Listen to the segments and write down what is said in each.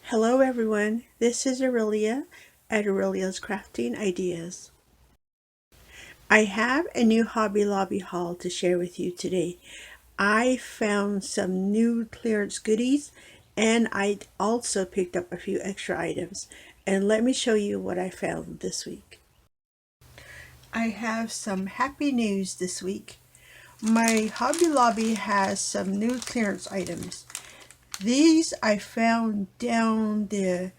Hello everyone, this is Aurelia at Aurelia's Crafting Ideas. I have a new Hobby Lobby haul to share with you today. I found some new clearance goodies and I also picked up a few extra items. And let me show you what I found this week. I have some happy news this week. My Hobby Lobby has some new clearance items. These I found down the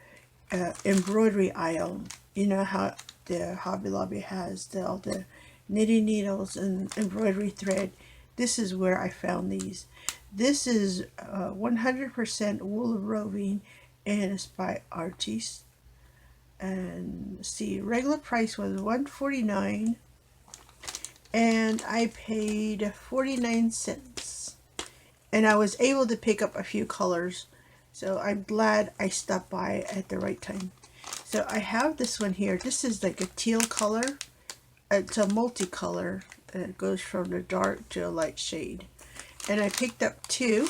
embroidery aisle. You know how the Hobby Lobby has all the knitting needles and embroidery thread. This is where I found these. This is 100% wool roving and it's by Artis. And see, regular price was $1.49 and I paid 49 cents. And I was able to pick up a few colors. So I'm glad I stopped by at the right time. So I have this one here. This is like a teal color. It's a multicolor. And it goes from the dark to a light shade. And I picked up two.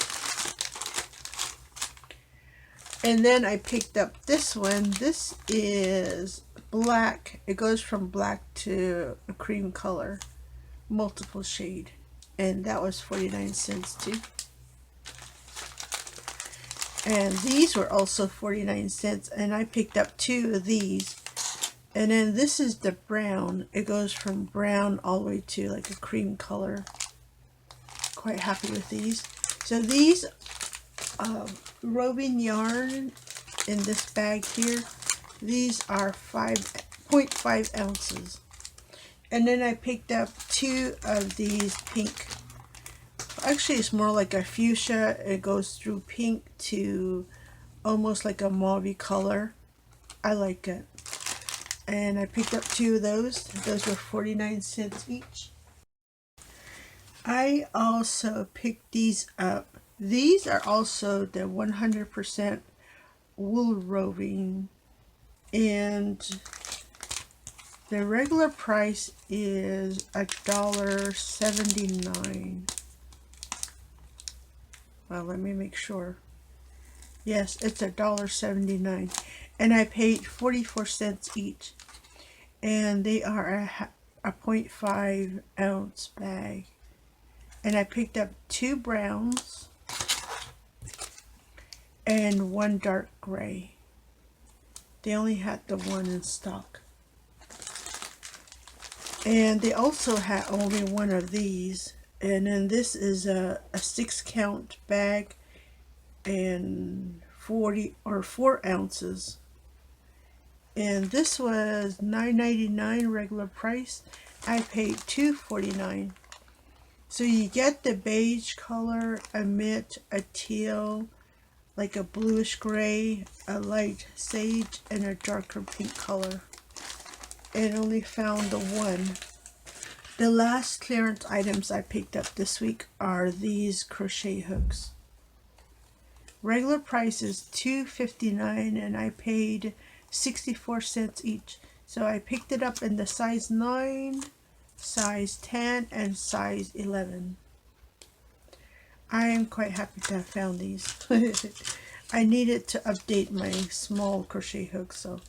And then I picked up this one. This is black. It goes from black to a cream color. Multiple shade. And that was 49 cents too. And these were also 49 cents. And I picked up two of these. And then this is the brown. It goes from brown all the way to like a cream color. Quite happy with these. So these roving yarn in this bag here, these are 5.5 ounces. And then I picked up two of these pink. Actually, it's more like a fuchsia. It goes through pink to almost like a mauve color. I like it. And I picked up two of those. Those were 49 cents each. I also picked these up. These are also the 100% wool roving. And the regular price is $1.79. Well, let me make sure. Yes, it's $1.79. And I paid 44 cents each. And they are a 0.5 ounce bag. And I picked up two browns and one dark gray. They only had the one in stock. And they also had only one of these. And then this is a 6-count bag and 4 ounces. And this was $9.99 regular price. I paid $2.49. So you get the beige color, a mint, a teal, like a bluish gray, a light sage, and a darker pink color. And only found the one. The last clearance items I picked up this week are these crochet hooks. Regular price is $2.59 and I paid 64 cents each. So I picked it up in the size 9, size 10, and size 11. I am quite happy to have found these. I needed to update my small crochet hook, so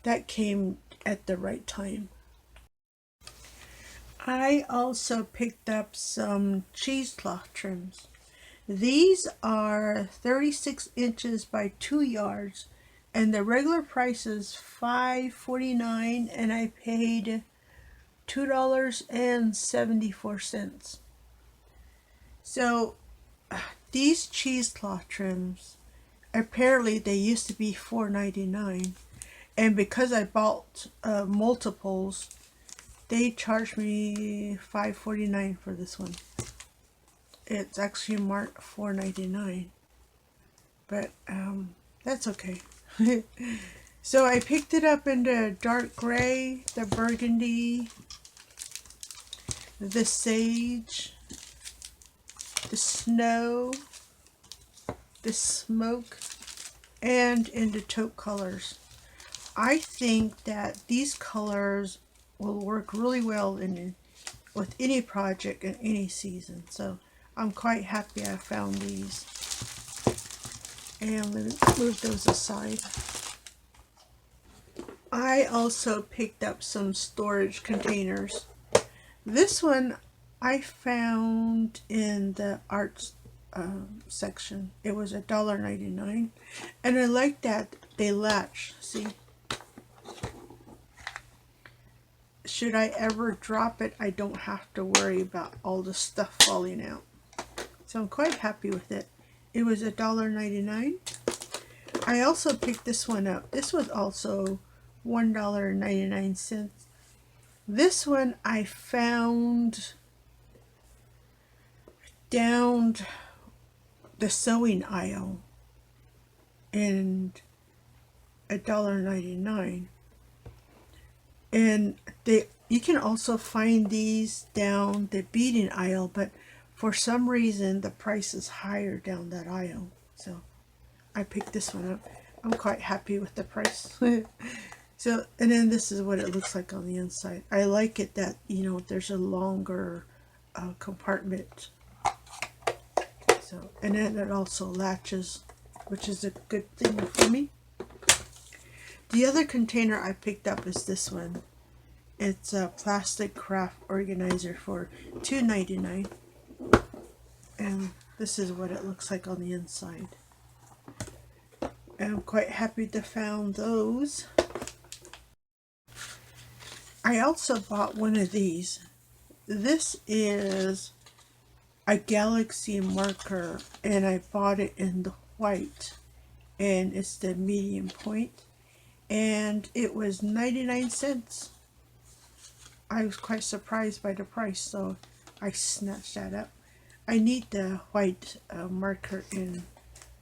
that came at the right time. I also picked up some cheesecloth trims. These are 36 inches by 2 yards and the regular price is $5.49 and I paid $2.74. So these cheesecloth trims, apparently they used to be $4.99, and because I bought multiples, they charged me $5.49 for this one. It's actually marked $4.99, but that's okay. So I picked it up in the dark gray, the burgundy, the sage, the snow, the smoke, and in the taupe colors. I think that these colors will work really well with any project in any season. So I'm quite happy I found these. And let me move those aside. I also picked up some storage containers. This one I found in the arts section. It was $1.99, and I like that they latch. See, should I ever drop it, I don't have to worry about all the stuff falling out. So I'm quite happy with it. It was $1.99. I also picked this one up. This was also $1.99. This one I found down the sewing aisle and $1.99. And you can also find these down the beading aisle, but for some reason the price is higher down that aisle. So I picked this one up. I'm quite happy with the price. So, and then this is what it looks like on the inside. I like it that, you know, there's a longer compartment. So, and then it also latches, which is a good thing for me. The other container I picked up is this one. It's a plastic craft organizer for $2.99. And this is what it looks like on the inside. And I'm quite happy to found those. I also bought one of these. This is a galaxy marker, and I bought it in the white, and it's the medium point, and it was 99 cents. I was quite surprised by the price, so I snatched that up. I need the white marker in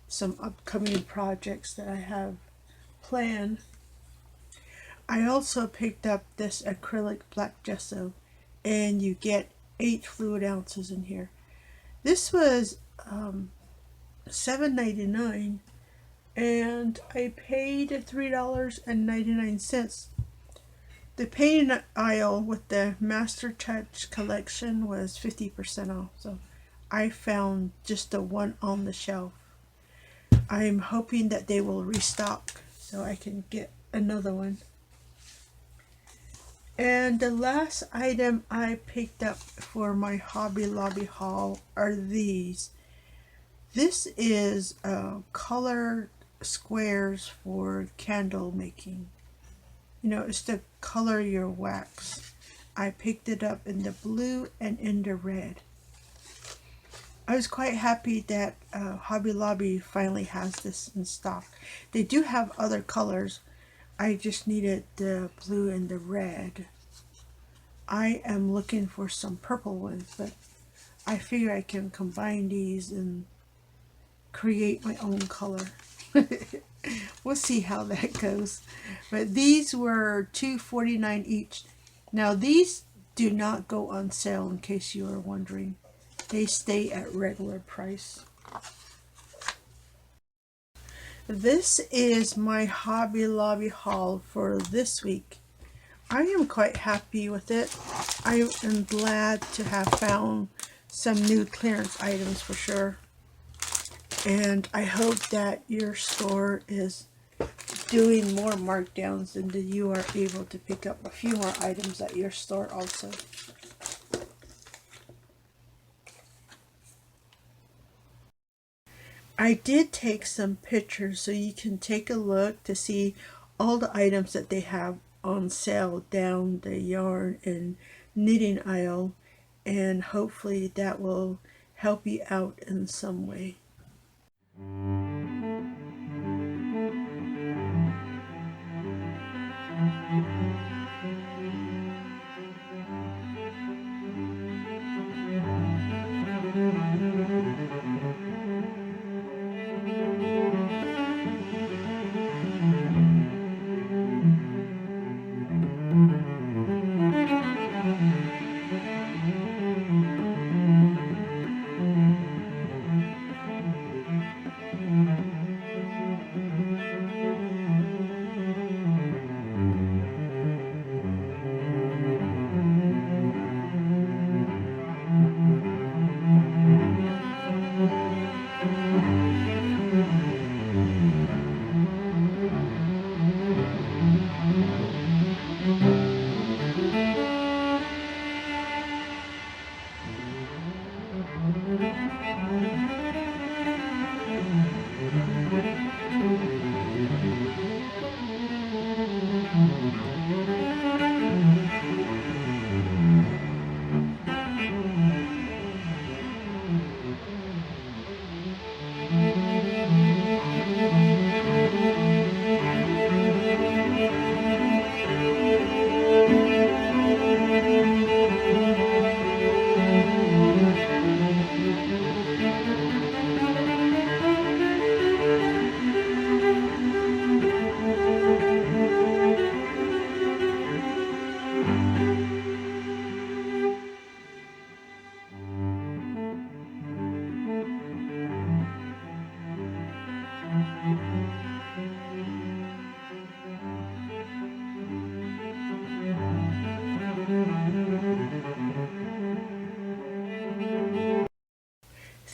some upcoming projects that I have planned. I also picked up this acrylic black gesso, and you get 8 fluid ounces in here. This was $7.99, and I paid $3.99. The painting aisle with the Master Touch collection was 50% off, so I found just the one on the shelf. I'm hoping that they will restock so I can get another one. And the last item I picked up for my Hobby Lobby haul are these. This is color squares for candle making. You know, it's to color your wax. I picked it up in the blue and in the red. I was quite happy that Hobby Lobby finally has this in stock. They do have other colors. I just needed the blue and the red. I am looking for some purple ones, but I figure I can combine these and create my own color. We'll see how that goes. But these were $2.49 each. Now these do not go on sale, in case you are wondering. They stay at regular price. This is my Hobby Lobby haul for this week. I am quite happy with it. I am glad to have found some new clearance items for sure. And I hope that your store is doing more markdowns and that you are able to pick up a few more items at your store also. I did take some pictures so you can take a look to see all the items that they have on sale down the yarn and knitting aisle, and hopefully that will help you out in some way.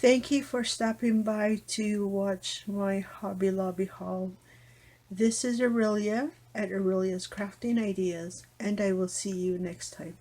Thank you for stopping by to watch my Hobby Lobby haul. This is Aurelia at Aurelia's Crafting Ideas, and I will see you next time.